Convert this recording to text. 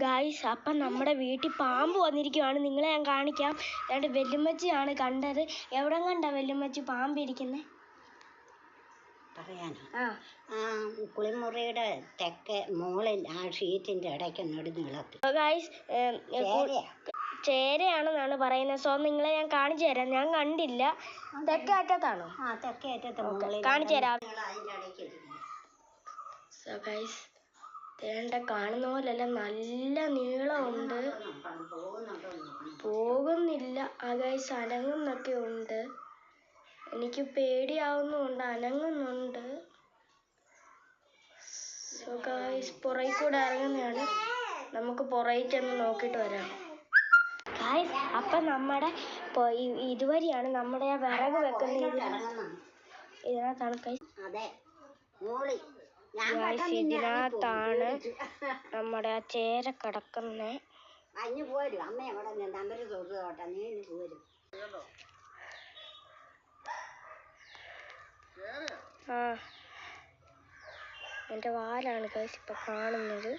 Guys അപ്പം നമ്മുടെ വീട്ടിൽ പാമ്പ് വന്നിരിക്കുവാണ്. നിങ്ങളെ ഞാൻ കാണിക്കാം. രണ്ട് വെല്ലുമ്മച്ചിയാണ് കണ്ടത്. എവിടെ കണ്ടാ വെല്ലുമ്മച്ചി പാമ്പ് ഇരിക്കുന്നത് പറയാനോ? കുളിമുറിയുടെ തെക്കെ മുകളിൽ ആ ഷീറ്റിന്റെ ഇടയ്ക്ക് നെടുനീളത്തിൽ ഗായ്സ് ചേരയാണെന്നാണ് പറയുന്നത്. സോ നിങ്ങളെ ഞാൻ കാണിച്ചു തരാം. ഞാൻ കണ്ടില്ല. തെക്കേ അറ്റത്താണോ? തെക്കേ അറ്റത്ത് കാണിച്ചു തരാം. സോ ഗായ്സ് തേണ്ട കാണുന്ന പോലെയല്ല, നല്ല നീളമുണ്ട്. പോകുന്നില്ല. ആ ഗായ്സ് അനങ്ങുന്നൊക്കെ ഉണ്ട്. എനിക്ക് പേടിയാവുന്നുണ്ട്. അനങ്ങുന്നുണ്ട്. സോ ഗായ്സ് പുറകിൽ കൂടെ ഇറങ്ങുന്നതാണ്. നമുക്ക് പുറകിൽ ചെന്ന് നോക്കിയിട്ട് വരാം. ഗായ്സ് അപ്പം നമ്മുടെ ഇതുവരെയാണ് നമ്മുടെ ആ വിറക് വെക്കുന്ന ഇതിനകത്താണ് ഗായ്സ്. ഇതിനകത്താണ് നമ്മുടെ ആ ചേര കിടക്കുന്നത്. എൻ്റെ വാലാണ് ഗായ്സ് ഇപ്പം കാണുന്നത്.